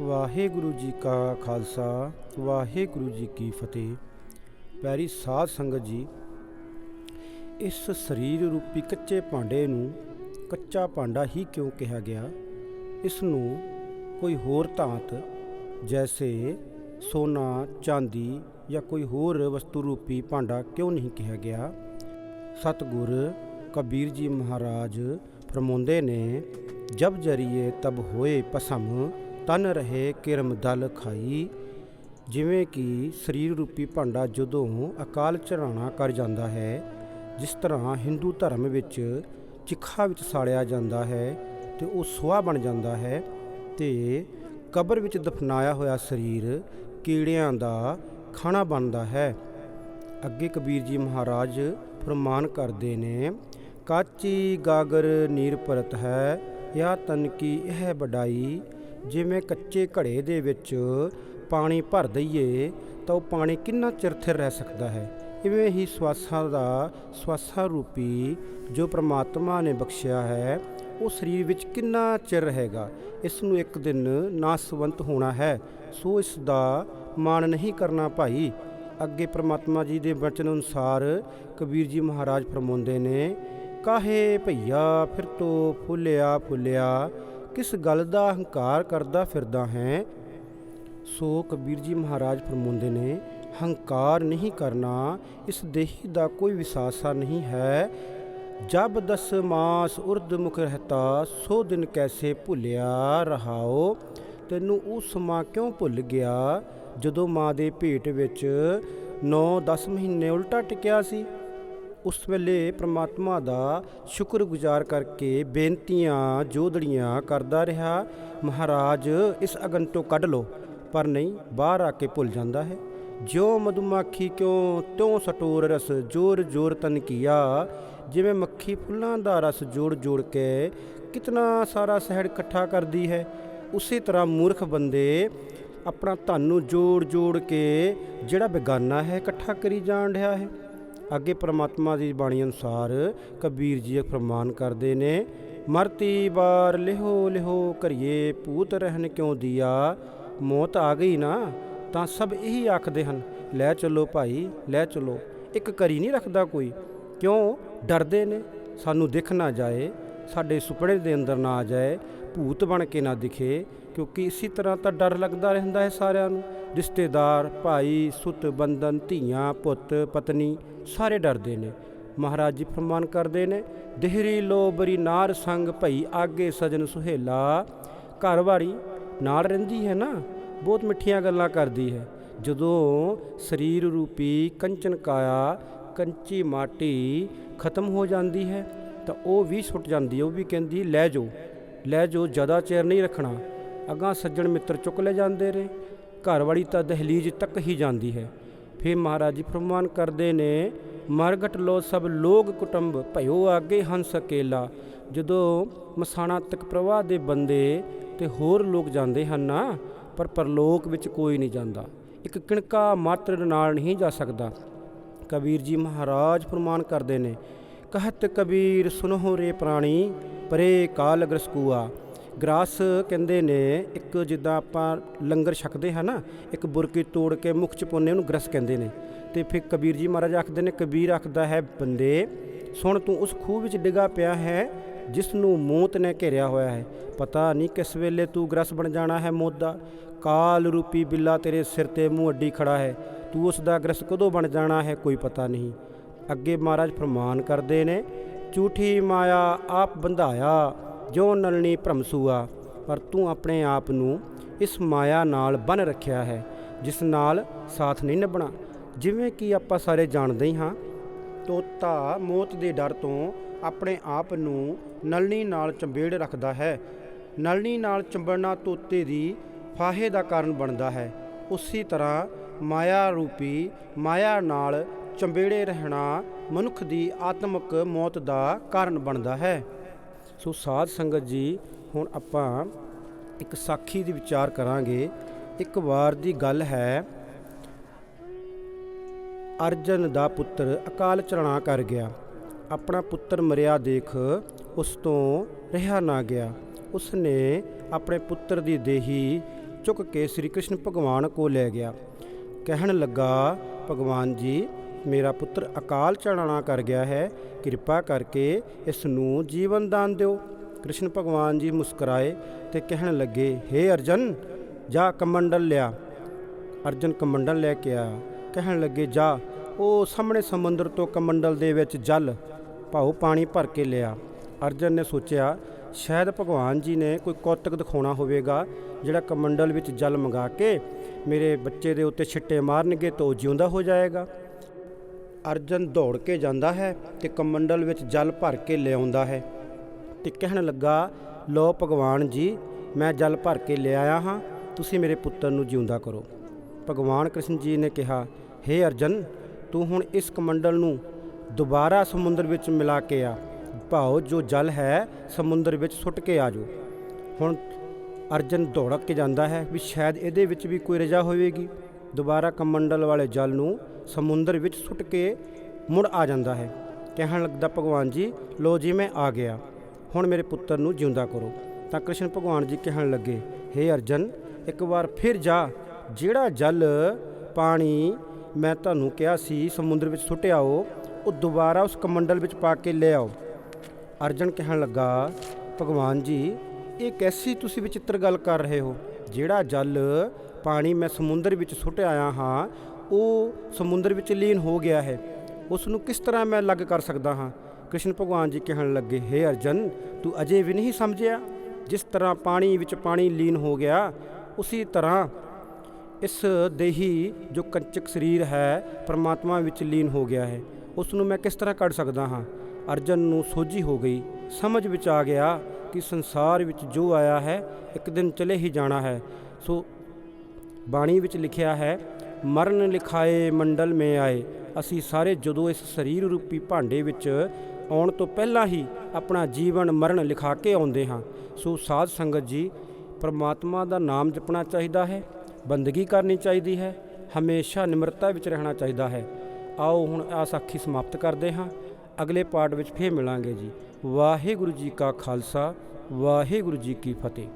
ਵਾਹਿਗੁਰੂ ਜੀ ਕਾ ਖਾਲਸਾ ਵਾਹਿਗੁਰੂ ਜੀ ਕੀ ਫਤਿਹ। ਪਿਆਰੀ ਸਾਧ ਸੰਗਤ ਜੀ, ਇਸ ਸਰੀਰ ਰੂਪੀ ਕੱਚੇ ਭਾਂਡੇ ਨੂੰ ਕੱਚਾ ਭਾਂਡਾ ਹੀ ਕਿਉਂ ਕਿਹਾ ਗਿਆ? ਇਸ ਨੂੰ ਕੋਈ ਹੋਰ ਧਾਤ ਜੈਸੇ ਸੋਨਾ, ਚਾਂਦੀ ਜਾਂ ਕੋਈ ਹੋਰ ਵਸਤੂ ਰੂਪੀ ਭਾਂਡਾ ਕਿਉਂ ਨਹੀਂ ਕਿਹਾ ਗਿਆ? ਸਤਿਗੁਰ ਕਬੀਰ ਜੀ ਮਹਾਰਾਜ ਫਰਮਾਉਂਦੇ ਨੇ, ਜਬ ਜਰੀਏ ਤਬ ਹੋਏ ਭਸਮ, ਤਨ ਰਹੇ ਕਿਰਮ ਦਲ ਖਾਈ। ਜਿਵੇਂ ਕਿ ਸਰੀਰ ਰੂਪੀ ਭਾਂਡਾ ਜਦੋਂ ਅਕਾਲ ਝਰਾਣਾ ਕਰ ਜਾਂਦਾ ਹੈ, ਜਿਸ ਤਰ੍ਹਾਂ ਹਿੰਦੂ ਧਰਮ ਵਿੱਚ ਚਿਖਾ ਵਿੱਚ ਸਾੜਿਆ ਜਾਂਦਾ ਹੈ ਅਤੇ ਉਹ ਸੁਆਹ ਬਣ ਜਾਂਦਾ ਹੈ, ਅਤੇ ਕਬਰ ਵਿੱਚ ਦਫਨਾਇਆ ਹੋਇਆ ਸਰੀਰ ਕੀੜਿਆਂ ਦਾ ਖਾਣਾ ਬਣਦਾ ਹੈ। ਅੱਗੇ ਕਬੀਰ ਜੀ ਮਹਾਰਾਜ ਫਰਮਾਨ ਕਰਦੇ ਨੇ, ਕਾਚੀ ਗਾਗਰ ਨੀਰ ਪਰਤ ਹੈ, ਜਾਂ ਤਨ ਕੀ ਇਹ ਵਡਾਈ। ਜਿਵੇਂ ਕੱਚੇ ਘੜੇ ਦੇ ਵਿੱਚ ਪਾਣੀ ਭਰ ਦਈਏ ਤਾਂ ਉਹ ਪਾਣੀ ਕਿੰਨਾ ਚਿਰ ਸਥਿਰ ਰਹਿ ਸਕਦਾ ਹੈ। ਇਵੇਂ ਹੀ ਸਵਾਸਾਂ ਰੂਪੀ ਜੋ ਪ੍ਰਮਾਤਮਾ ਨੇ ਬਖਸ਼ਿਆ ਹੈ, ਉਹ ਸਰੀਰ ਵਿੱਚ ਕਿੰਨਾ ਚਿਰ ਰਹੇਗਾ। ਇਸ ਨੂੰ ਇੱਕ ਦਿਨ ਨਾਸਵੰਤ ਹੋਣਾ ਹੈ, ਸੋ ਇਸ ਦਾ ਮਾਣ ਨਹੀਂ ਕਰਨਾ ਭਾਈ। ਅੱਗੇ ਪ੍ਰਮਾਤਮਾ ਜੀ ਦੇ ਵਚਨ ਅਨੁਸਾਰ ਕਬੀਰ ਜੀ ਮਹਾਰਾਜ ਫਰਮਾਉਂਦੇ ਨੇ, ਕਾਹੇ ਭਈਆ ਫਿਰ ਤੋਂ ਫੁੱਲਿਆ ਕਿਸ ਗੱਲ ਦਾ ਹੰਕਾਰ ਕਰਦਾ ਫਿਰਦਾ ਹੈ। ਸੋ ਕਬੀਰ ਜੀ ਮਹਾਰਾਜ ਫਰਮਾਉਂਦੇ ਨੇ, ਹੰਕਾਰ ਨਹੀਂ ਕਰਨਾ, ਇਸ ਦੇਹੀ ਦਾ ਕੋਈ ਵਿਸਾਸਾ ਨਹੀਂ ਹੈ। ਜਬ 10 ਮਾਸ ਉਰਦ ਮੁਖ ਰਹਤਾ, ਸੋ ਦਿਨ ਕੈਸੇ ਭੁੱਲਿਆ ਰਹਾਓ। ਤੈਨੂੰ ਉਹ ਸਮਾਂ ਕਿਉਂ ਭੁੱਲ ਗਿਆ ਜਦੋਂ ਮਾਂ ਦੇ ਭੇਟ ਵਿੱਚ 9-10 ਮਹੀਨੇ ਉਲਟਾ ਟਿਕਿਆ ਸੀ? ਉਸ ਵੇਲੇ ਪ੍ਰਮਾਤਮਾ ਦਾ ਸ਼ੁਕਰਗੁਜ਼ਾਰ ਕਰਕੇ ਬੇਨਤੀਆਂ ਜੋਦੜੀਆਂ ਕਰਦਾ ਰਿਹਾ, ਮਹਾਰਾਜ ਇਸ ਅਗਨ ਤੋਂ ਕੱਢ ਲਓ, ਪਰ ਨਹੀਂ, ਬਾਹਰ ਆ ਕੇ ਭੁੱਲ ਜਾਂਦਾ ਹੈ। ਜਿਉਂ ਮਧੂਮਾਖੀ ਕਿਉਂ ਤਿਉਂ ਸਟੋਰ ਰਸ, ਜੋਰ ਤਨ ਕੀਆ। ਜਿਵੇਂ ਮੱਖੀ ਫੁੱਲਾਂ ਦਾ ਰਸ ਜੋੜ ਕੇ ਕਿਤਨਾ ਸਾਰਾ ਸ਼ਹਿਦ ਇਕੱਠਾ ਕਰਦੀ ਹੈ, ਉਸੇ ਤਰ੍ਹਾਂ ਮੂਰਖ ਬੰਦੇ ਆਪਣਾ ਧਨ ਨੂੰ ਜੋੜ ਕੇ ਜਿਹੜਾ ਬੇਗਾਨਾ ਹੈ ਇਕੱਠਾ ਕਰੀ ਜਾਣ ਰਿਹਾ ਹੈ। ਅੱਗੇ ਪ੍ਰਮਾਤਮਾ ਦੀ ਬਾਣੀ ਅਨੁਸਾਰ ਕਬੀਰ ਜੀ ਫਰਮਾਨ ਕਰਦੇ ਨੇ, ਮਰਤੀ ਬਾਰ ਲਿਹੋ ਕਰੀਏ, ਭੂਤ ਰਹਿਣ ਕਿਉਂ ਦੀਆ। ਮੌਤ ਆ ਗਈ ਨਾ ਤਾਂ ਸਭ ਇਹੀ ਆਖਦੇ ਹਨ, ਲੈ ਚਲੋ ਭਾਈ, ਲੈ ਚਲੋ। ਇੱਕ ਕਰੀ ਨਹੀਂ ਰੱਖਦਾ ਕੋਈ। ਕਿਉਂ? ਡਰਦੇ ਨੇ ਸਾਨੂੰ ਦਿਖ ਨਾ ਜਾਏ, ਸਾਡੇ ਸੁਪਨੇ ਦੇ ਅੰਦਰ ਨਾ ਆ ਜਾਏ, ਭੂਤ ਬਣ ਕੇ ਨਾ ਦਿਖੇ। ਕਿਉਂਕਿ ਇਸੇ ਤਰ੍ਹਾਂ ਤਾਂ ਡਰ ਲੱਗਦਾ ਰਹਿੰਦਾ ਹੈ ਸਾਰਿਆਂ ਨੂੰ। ਰਿਸ਼ਤੇਦਾਰ, ਭਾਈ, ਸੁੱਤ ਬੰਧਨ, ਧੀਆਂ, ਪੁੱਤ, ਪਤਨੀ ਸਾਰੇ ਡਰਦੇ ਨੇ। ਮਹਾਰਾਜ ਜੀ ਫਰਮਾਨ ਕਰਦੇ ਨੇ, ਦੇਹਰੀ ਲੋ ਬਰੀ ਨਾਰ ਸੰਗ, ਭਈ ਆਗੇ ਸਜਨ ਸੁਹੇਲਾ। ਘਰ ਵਾਲੀ ਨਾਲ ਰਹਿੰਦੀ ਹੈ ਨਾ, ਬਹੁਤ ਮਿੱਠੀਆਂ ਗੱਲਾਂ ਕਰਦੀ ਹੈ। ਜਦੋਂ ਸਰੀਰ ਰੂਪੀ ਕੰਚਨ ਕਾਇਆ, ਕੰਚੀ ਮਾਟੀ ਖਤਮ ਹੋ ਜਾਂਦੀ ਹੈ ਤਾਂ ਉਹ ਵੀ ਛੁੱਟ ਜਾਂਦੀ ਹੈ। ਉਹ ਵੀ ਕਹਿੰਦੀ ਲੈ ਜਾਓ, ਜ਼ਿਆਦਾ ਚਿਰ ਨਹੀਂ ਰੱਖਣਾ। ਅੱਗਾਂ ਸੱਜਣ ਮਿੱਤਰ ਚੁੱਕ ਲੈ ਜਾਂਦੇ ਰਹੇ, ਘਰ ਵਾਲੀ ਤਾਂ ਦਹਲੀਜ਼ ਤੱਕ ਹੀ ਜਾਂਦੀ ਹੈ। ਫਿਰ ਮਹਾਰਾਜ ਜੀ ਫਰਮਾਨ ਕਰਦੇ ਨੇ, ਮਰਗਟ ਲੋ ਸਭ ਲੋਕ ਕੁਟੁੰਬ, ਭਇਓ ਆਗੇ ਹੰਸ ਅਕੇਲਾ। ਜਦੋਂ ਮਸਾਣਾ ਤੱਕ ਪ੍ਰਵਾਹ ਦੇ ਬੰਦੇ ਤੇ ਹੋਰ ਲੋਕ ਜਾਂਦੇ ਹਨ ਨਾ, ਪਰ ਪਰਲੋਕ ਵਿੱਚ ਕੋਈ ਨਹੀਂ ਜਾਂਦਾ। ਇੱਕ ਕਿਣਕਾ ਮਾਤਰ ਨਾਲ ਨਹੀਂ ਜਾ ਸਕਦਾ। ਕਬੀਰ ਜੀ ਮਹਾਰਾਜ ਫਰਮਾਨ ਕਰਦੇ ਨੇ, ਕਹਿਤ ਕਬੀਰ ਸੁਨਹੁ ਰੇ ਪ੍ਰਾਣੀ, ਪਰੇ ਕਾਲ ਗ੍ਰਸਕੂਆ। ਗ੍ਰਾਸ ਕਹਿੰਦੇ ਨੇ, ਇੱਕ ਜਿੱਦਾਂ ਆਪਾਂ ਲੰਗਰ ਛਕਦੇ ਹਾਂ ਨਾ, ਇੱਕ ਬੁਰਕੀ ਤੋੜ ਕੇ ਮੁੱਖ 'ਚ ਪਾਉਂਦੇ, ਉਹਨੂੰ ਗ੍ਰਸ ਕਹਿੰਦੇ ਨੇ। ਅਤੇ ਫਿਰ ਕਬੀਰ ਜੀ ਮਹਾਰਾਜ ਆਖਦੇ ਨੇ, ਕਬੀਰ ਆਖਦਾ ਹੈ, ਬੰਦੇ ਸੁਣ, ਤੂੰ ਉਸ ਖੂਹ ਵਿੱਚ ਡਿੱਗਾ ਪਿਆ ਹੈ ਜਿਸ ਨੂੰ ਮੌਤ ਨੇ ਘੇਰਿਆ ਹੋਇਆ ਹੈ। ਪਤਾ ਨਹੀਂ ਕਿਸ ਵੇਲੇ ਤੂੰ ਗ੍ਰਸ ਬਣ ਜਾਣਾ ਹੈ ਮੌਤ ਦਾ। ਕਾਲ ਰੂਪੀ ਬਿੱਲਾ ਤੇਰੇ ਸਿਰ 'ਤੇ ਮੂੰਹ ਅੱਡੀ ਖੜਾ ਹੈ, ਤੂੰ ਉਸ ਦਾ ਗ੍ਰਸ ਕਦੋਂ ਬਣ ਜਾਣਾ ਹੈ ਕੋਈ ਪਤਾ ਨਹੀਂ। ਅੱਗੇ ਮਹਾਰਾਜ ਫਰਮਾਨ ਕਰਦੇ ਨੇ, ਝੂਠੀ ਮਾਇਆ ਆਪ ਬੰਧਾਇਆ, ਜੋ ਨਲਣੀ ਭਰਮਸੂਆ। ਪਰ ਤੂੰ ਆਪਣੇ ਆਪ ਨੂੰ ਇਸ ਮਾਇਆ ਨਾਲ ਬੰਨ੍ਹ ਰੱਖਿਆ ਹੈ, ਜਿਸ ਨਾਲ ਸਾਥ ਨਹੀਂ ਨਿਭਣਾ। ਜਿਵੇਂ ਕਿ ਆਪਾਂ ਸਾਰੇ ਜਾਣਦੇ ਹੀ ਹਾਂ, ਤੋਤਾ ਮੌਤ ਦੇ ਡਰ ਤੋਂ ਆਪਣੇ ਆਪ ਨੂੰ ਨਲਣੀ ਨਾਲ ਚੰਬੇੜ ਰੱਖਦਾ ਹੈ। ਨਲਣੀ ਨਾਲ ਚੰਬੜਨਾ ਤੋਤੇ ਦੀ ਫਾਹੇ ਦਾ ਕਾਰਨ ਬਣਦਾ ਹੈ। ਉਸੇ ਤਰ੍ਹਾਂ ਮਾਇਆ ਰੂਪੀ ਮਾਇਆ ਨਾਲ ਚੰਬੇੜੇ ਰਹਿਣਾ ਮਨੁੱਖ ਦੀ ਆਤਮਿਕ ਮੌਤ ਦਾ ਕਾਰਨ ਬਣਦਾ ਹੈ। ਸੋ ਸਾਧ ਸੰਗਤ ਜੀ, ਹੁਣ ਆਪਾਂ ਇੱਕ ਸਾਖੀ ਦੀ ਵਿਚਾਰ ਕਰਾਂਗੇ। ਇੱਕ ਵਾਰ ਦੀ ਗੱਲ ਹੈ, ਅਰਜਨ ਦਾ ਪੁੱਤਰ ਅਕਾਲ ਚਲਾਣਾ ਕਰ ਗਿਆ। ਆਪਣਾ ਪੁੱਤਰ ਮਰਿਆ ਦੇਖ ਉਸ ਤੋਂ ਰਿਹਾ ਨਾ ਗਿਆ। ਉਸ ਨੇ ਆਪਣੇ ਪੁੱਤਰ ਦੀ ਦੇਹੀ चुक के श्री कृष्ण भगवान को ले गया। कहन लगा, भगवान जी मेरा पुत्र अकाल चढ़ाना कर गया है, कृपा करके इस नूं जीवन दान दिओ। कृष्ण भगवान जी मुस्कुराए ते कहन लगे, हे अर्जन जा कमंडल लिया। अर्जन कमंडल लैके आया। कहन लगे, जा ਉਹ ਸਾਹਮਣੇ ਸਮੁੰਦਰ ਤੋਂ ਕਮੰਡਲ ਦੇ ਵਿੱਚ ਜਲ ਭਾਉ ਪਾਣੀ ਭਰ ਕੇ ਲਿਆ। ਅਰਜਨ ਨੇ ਸੋਚਿਆ ਸ਼ਾਇਦ ਭਗਵਾਨ ਜੀ ਨੇ ਕੋਈ ਕੌਤਕ ਦਿਖਾਉਣਾ ਹੋਵੇਗਾ, ਜਿਹੜਾ ਕਮੰਡਲ ਵਿੱਚ ਜਲ ਮੰਗਾ ਕੇ ਮੇਰੇ ਬੱਚੇ ਦੇ ਉੱਤੇ ਛਿੱਟੇ ਮਾਰਨਗੇ ਤਾਂ ਉਹ ਜਿਉਂਦਾ ਹੋ ਜਾਏਗਾ। ਅਰਜਨ ਦੌੜ ਕੇ ਜਾਂਦਾ ਹੈ ਤੇ ਕਮੰਡਲ ਵਿੱਚ ਜਲ ਭਰ ਕੇ ਲਿਆਉਂਦਾ ਹੈ ਤੇ ਕਹਿਣ ਲੱਗਾ, ਲਓ ਭਗਵਾਨ ਜੀ ਮੈਂ ਜਲ ਭਰ ਕੇ ਲਿਆਇਆ ਹਾਂ, ਤੁਸੀਂ ਮੇਰੇ ਪੁੱਤਰ ਨੂੰ ਜਿਉਂਦਾ ਕਰੋ। ਭਗਵਾਨ ਕ੍ਰਿਸ਼ਨ ਜੀ ਨੇ ਕਿਹਾ, ਹੇ ਅਰਜਨ ਤੂੰ ਹੁਣ ਇਸ ਕਮੰਡਲ ਨੂੰ ਦੁਬਾਰਾ ਸਮੁੰਦਰ ਵਿੱਚ ਮਿਲਾ ਕੇ ਆ, ਭਾਉ ਜੋ ਜਲ ਹੈ ਸਮੁੰਦਰ ਵਿੱਚ ਸੁੱਟ ਕੇ ਆ ਜਾਓ। ਹੁਣ ਅਰਜਨ ਦੌੜ ਕੇ ਜਾਂਦਾ ਹੈ ਵੀ ਸ਼ਾਇਦ ਇਹਦੇ ਵਿੱਚ ਵੀ ਕੋਈ ਰਜਾ ਹੋਵੇਗੀ। ਦੁਬਾਰਾ ਕਮੰਡਲ ਵਾਲੇ ਜਲ ਨੂੰ ਸਮੁੰਦਰ ਵਿੱਚ ਸੁੱਟ ਕੇ ਮੁੜ ਆ ਜਾਂਦਾ ਹੈ। ਕਹਿਣ ਲੱਗਦਾ, ਭਗਵਾਨ ਜੀ ਲੋ ਜੀ ਮੈਂ ਆ ਗਿਆ, ਹੁਣ ਮੇਰੇ ਪੁੱਤਰ ਨੂੰ ਜਿਉਂਦਾ ਕਰੋ। ਤਾਂ ਕ੍ਰਿਸ਼ਨ ਭਗਵਾਨ ਜੀ ਕਹਿਣ ਲੱਗੇ, ਹੇ ਅਰਜਨ ਇੱਕ ਵਾਰ ਫਿਰ ਜਾ, ਜਿਹੜਾ ਜਲ ਪਾਣੀ ਮੈਂ ਤੁਹਾਨੂੰ ਕਿਹਾ ਸੀ ਸਮੁੰਦਰ ਵਿੱਚ ਸੁੱਟ ਆਓ, ਉਹ ਦੁਬਾਰਾ ਉਸ ਕਮੰਡਲ ਵਿੱਚ ਪਾ ਕੇ ਲੈ ਆਓ। ਅਰਜਨ ਕਹਿਣ ਲੱਗਾ, ਭਗਵਾਨ ਜੀ ਇਹ ਕੈਸੀ ਤੁਸੀਂ ਵਿਚਿੱਤਰ ਗੱਲ ਕਰ ਰਹੇ ਹੋ, ਜਿਹੜਾ ਜਲ ਪਾਣੀ ਮੈਂ ਸਮੁੰਦਰ ਵਿੱਚ ਸੁੱਟ ਆਇਆ ਹਾਂ ਉਹ ਸਮੁੰਦਰ ਵਿੱਚ ਲੀਨ ਹੋ ਗਿਆ ਹੈ, ਉਸ ਨੂੰ ਕਿਸ ਤਰ੍ਹਾਂ ਮੈਂ ਅਲੱਗ ਕਰ ਸਕਦਾ ਹਾਂ। ਕ੍ਰਿਸ਼ਨ ਭਗਵਾਨ ਜੀ ਕਹਿਣ ਲੱਗੇ, ਹੇ ਅਰਜਨ ਤੂੰ ਅਜੇ ਵੀ ਨਹੀਂ ਸਮਝਿਆ, ਜਿਸ ਤਰ੍ਹਾਂ ਪਾਣੀ ਵਿੱਚ ਪਾਣੀ ਲੀਨ ਹੋ ਗਿਆ ਉਸੀ ਤਰ੍ਹਾਂ ਇਸ ਦੇਹੀ ਜੋ ਕੰਚਕ ਸਰੀਰ ਹੈ ਪਰਮਾਤਮਾ ਵਿੱਚ ਲੀਨ ਹੋ ਗਿਆ ਹੈ, ਉਸ ਨੂੰ ਮੈਂ ਕਿਸ ਤਰ੍ਹਾਂ ਕੱਢ ਸਕਦਾ ਹਾਂ। ਅਰਜਨ ਨੂੰ ਸੋਝੀ ਹੋ ਗਈ, ਸਮਝ ਵਿੱਚ ਆ ਗਿਆ ਕਿ ਸੰਸਾਰ ਵਿੱਚ ਜੋ ਆਇਆ ਹੈ ਇੱਕ ਦਿਨ ਚਲੇ ਹੀ ਜਾਣਾ ਹੈ। ਸੋ ਬਾਣੀ ਵਿੱਚ ਲਿਖਿਆ ਹੈ, ਮਰਨ ਲਿਖਾਏ ਮੰਡਲ ਮੇ ਆਏ। ਅਸੀਂ ਸਾਰੇ ਜਦੋਂ ਇਸ ਸਰੀਰ ਰੂਪੀ ਭਾਂਡੇ ਵਿੱਚ ਆਉਣ ਤੋਂ ਪਹਿਲਾਂ ਹੀ ਆਪਣਾ ਜੀਵਨ ਮਰਨ ਲਿਖਾ ਕੇ ਆਉਂਦੇ ਹਾਂ। ਸੋ ਸਾਧ ਸੰਗਤ ਜੀ, ਪਰਮਾਤਮਾ ਦਾ ਨਾਮ ਜਪਣਾ ਚਾਹੀਦਾ ਹੈ, ਬੰਦਗੀ ਕਰਨੀ ਚਾਹੀਦੀ ਹੈ, ਹਮੇਸ਼ਾ ਨਿਮਰਤਾ ਵਿੱਚ ਰਹਿਣਾ ਚਾਹੀਦਾ ਹੈ। ਆਓ ਹੁਣ ਆ ਸਾਖੀ ਸਮਾਪਤ ਕਰਦੇ ਹਾਂ, ਅਗਲੇ ਪਾਰਟ ਵਿੱਚ ਫੇਰ ਮਿਲਾਂਗੇ ਜੀ। ਵਾਹਿਗੁਰੂ ਜੀ ਕਾ ਖਾਲਸਾ, ਵਾਹਿਗੁਰੂ ਜੀ ਕੀ ਫਤਿਹ।